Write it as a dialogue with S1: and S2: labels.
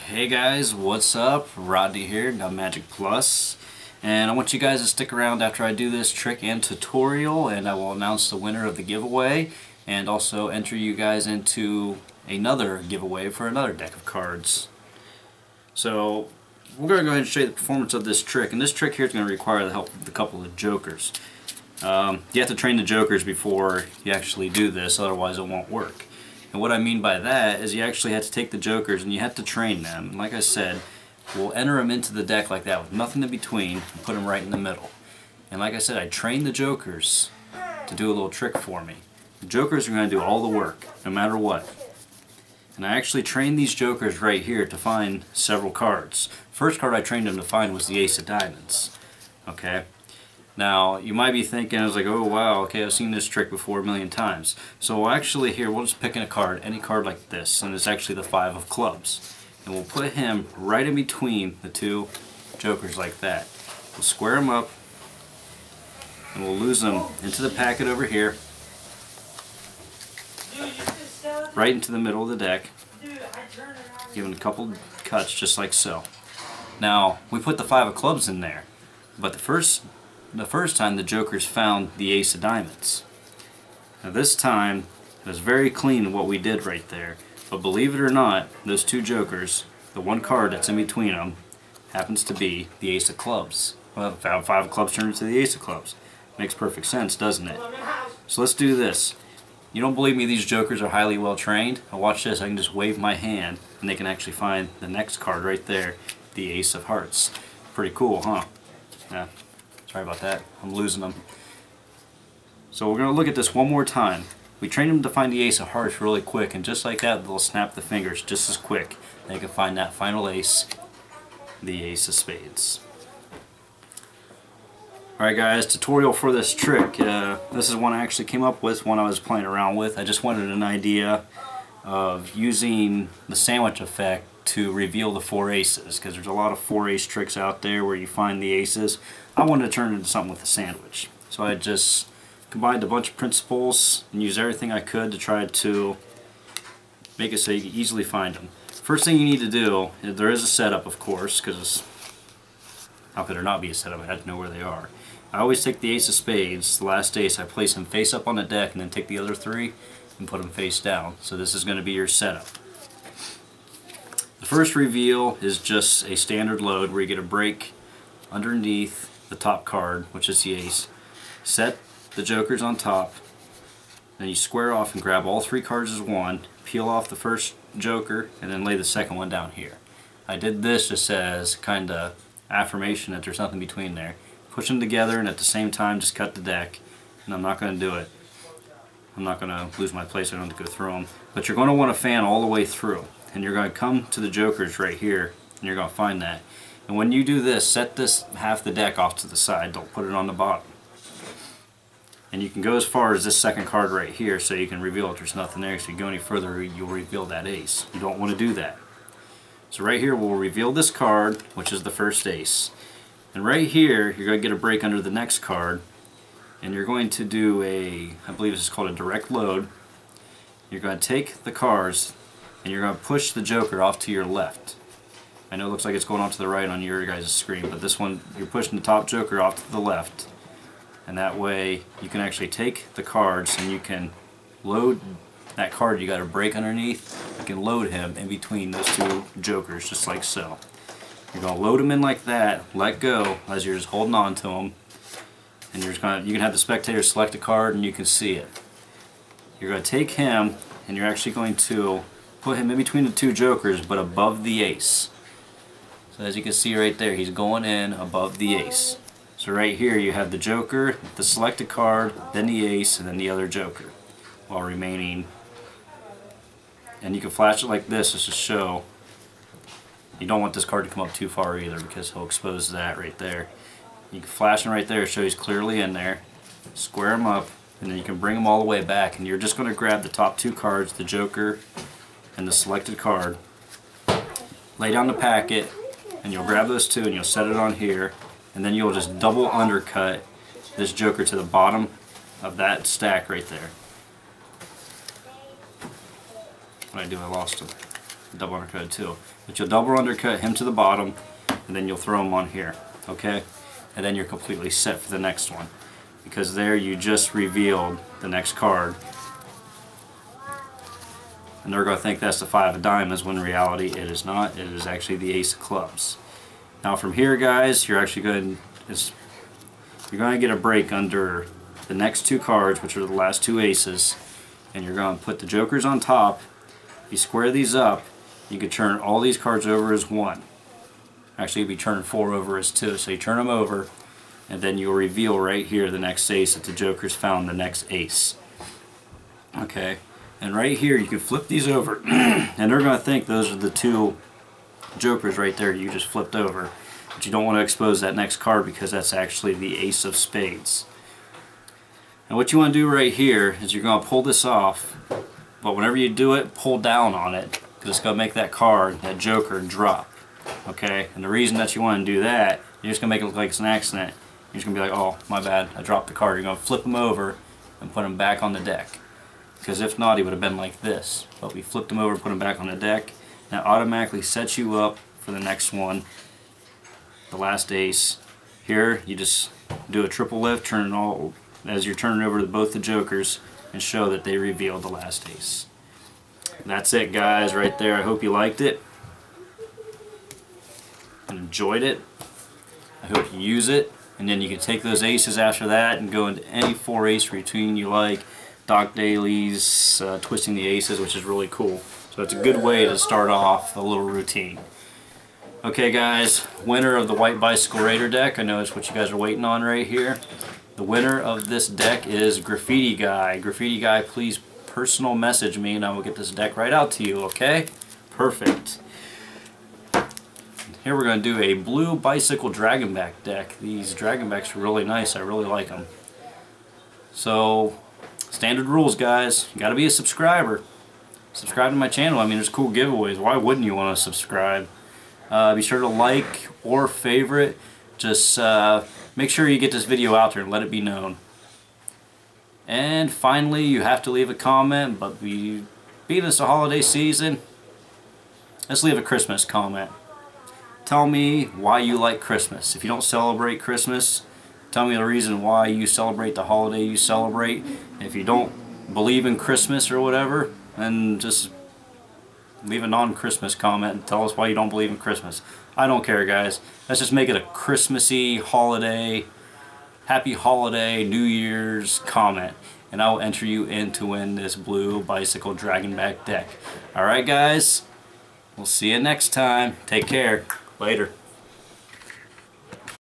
S1: Hey guys, what's up? Rodney here, Magic Plus, and I want you guys to stick around after I do this trick and tutorial, and I will announce the winner of the giveaway and also enter you guys into another giveaway for another deck of cards. So we're going to go ahead and show you the performance of this trick, and this trick here is going to require the help of a couple of jokers. You have to train the jokers before you actually do this, otherwise it won't work. And what I mean by that is you actually have to take the jokers and you have to train them. And like I said, we'll enter them into the deck like that with nothing in between and put them right in the middle. And like I said, I trained the jokers to do a little trick for me. The jokers are going to do all the work, no matter what. And I actually trained these jokers right here to find several cards. First card I trained them to find was the Ace of Diamonds. Okay? Now, you might be thinking, I was like, oh wow, okay, I've seen this trick before a million times. So actually here, we'll just pick a card, any card like this, and it's actually the Five of Clubs. And we'll put him right in between the two jokers like that. We'll square him up, and we'll lose him into the packet over here, right into the middle of the deck, give him a couple cuts just like so. Now, we put the Five of Clubs in there, but the first time the jokers found the Ace of Diamonds. Now this time it was very clean what we did right there, but believe it or not, those two jokers, the one card that's in between them happens to be the Ace of Clubs. Well, the Five of Clubs turned into the Ace of Clubs. Makes perfect sense, doesn't it? So let's do this. You don't believe me these jokers are highly well trained? Now watch this, I can just wave my hand and they can actually find the next card right there, the Ace of Hearts. Pretty cool, huh? Yeah. Sorry about that, I'm losing them. So we're going to look at this one more time. We trained them to find the Ace of Hearts really quick, and just like that they'll snap the fingers just as quick. They can find that final ace, the Ace of Spades. Alright guys, tutorial for this trick. This is one I actually came up with, one I was playing around with. I just wanted an idea of using the sandwich effect to reveal the four aces, because there's a lot of four ace tricks out there where you find the aces. I wanted to turn it into something with a sandwich. So I just combined a bunch of principles and used everything I could to try to make it so you can easily find them. First thing you need to do, there is a setup of course, because how could there not be a setup? I had to know where they are. I always take the Ace of Spades, the last ace, I place him face up on the deck and then take the other three and put them face down. So this is going to be your setup. The first reveal is just a standard load where you get a break underneath the top card, which is the ace. Set the jokers on top, then you square off and grab all three cards as one, peel off the first joker, and then lay the second one down here. I did this just as kind of affirmation that there's nothing between there. Push them together and at the same time just cut the deck, and I'm not going to do it. I'm not going to lose my place, I don't have to go through them. But you're going to want to fan all the way through. And you're going to come to the jokers right here, and you're going to find that. And when you do this, set this half the deck off to the side, don't put it on the bottom. And you can go as far as this second card right here, so you can reveal if there's nothing there. So if you go any further, you'll reveal that ace. You don't want to do that. So right here, we'll reveal this card, which is the first ace. And right here, you're going to get a break under the next card, and you're going to do I believe this is called a direct load. You're going to take the cards, and you're going to push the joker off to your left. I know it looks like it's going off to the right on your guys' screen, but this one, you're pushing the top joker off to the left. And that way, you can actually take the cards and you can load that card you got a break underneath. You can load him in between those two jokers, just like so. You're going to load him in like that, let go as you're just holding on to him. And you can have the spectator select a card and you can see it. You're going to take him and you're actually going to put him in between the two jokers but above the ace. So as you can see right there, he's going in above the ace. So right here you have the joker, the selected card, then the ace, and then the other joker while remaining. And you can flash it like this just to show. You don't want this card to come up too far either because he'll expose that right there. You can flash him right there, show he's clearly in there. Square him up, and then you can bring him all the way back, and you're just going to grab the top two cards, the joker and the selected card, lay down the packet, and you'll grab those two and you'll set it on here, and then you'll just double undercut this joker to the bottom of that stack right there. What did I do? I lost him. double undercut too. But you'll double undercut him to the bottom, and then you'll throw him on here, okay? And then you're completely set for the next one. Because there you just revealed the next card. And they're going to think that's the 5 of diamonds, when in reality it is not. It is actually the ace of clubs. Now from here, guys, you're actually going to get a break under the next 2 cards, which are the last 2 aces, and you're going to put the jokers on top. If you square these up, you can turn all these cards over as 1. Actually, you'll be turning 4 over as 2. So you turn them over, and then you'll reveal right here the next ace that the jokers found the next ace. Okay, and right here you can flip these over, and they're going to think those are the 2 jokers right there you just flipped over. But you don't want to expose that next card because that's actually the ace of spades. And what you want to do right here is you're going to pull this off, but whenever you do it, pull down on it, because it's going to make that card, that joker, drop. Okay, and the reason that you want to do that, you're just going to make it look like it's an accident. You're just going to be like, oh, my bad, I dropped the card. You're going to flip him over and put him back on the deck. Because if not, he would have been like this. But we flipped him over, put him back on the deck. That automatically sets you up for the next one, the last ace. Here, you just do a triple lift, turn it all as you're turning over to both the jokers, and show that they revealed the last ace. And that's it, guys, right there. I hope you liked it and enjoyed it. I hope you use it, and then you can take those aces after that and go into any 4-ace routine you like. Doc dailies, twisting the aces, which is really cool. So it's a good way to start off a little routine. Okay, guys, winner of the White Bicycle Raider deck. I know it's what you guys are waiting on right here. The winner of this deck is Graffiti Guy. Graffiti Guy, please personal message me and I will get this deck right out to you, okay? Perfect. Here we're going to do a blue bicycle dragonback deck. These dragonbacks are really nice. I really like them. So, standard rules, guys. You got to be a subscriber. Subscribe to my channel. I mean, there's cool giveaways. Why wouldn't you want to subscribe? Be sure to like or favorite. Just make sure you get this video out there and let it be known. And finally, you have to leave a comment, but being it's the holiday season, let's leave a Christmas comment. Tell me why you like Christmas. If you don't celebrate Christmas, tell me the reason why you celebrate the holiday you celebrate. If you don't believe in Christmas or whatever, then just leave a non-Christmas comment and tell us why you don't believe in Christmas. I don't care, guys. Let's just make it a Christmassy holiday, happy holiday, New Year's comment, and I will enter you in to win this blue bicycle dragonback deck. Alright, guys, we'll see you next time. Take care. Later.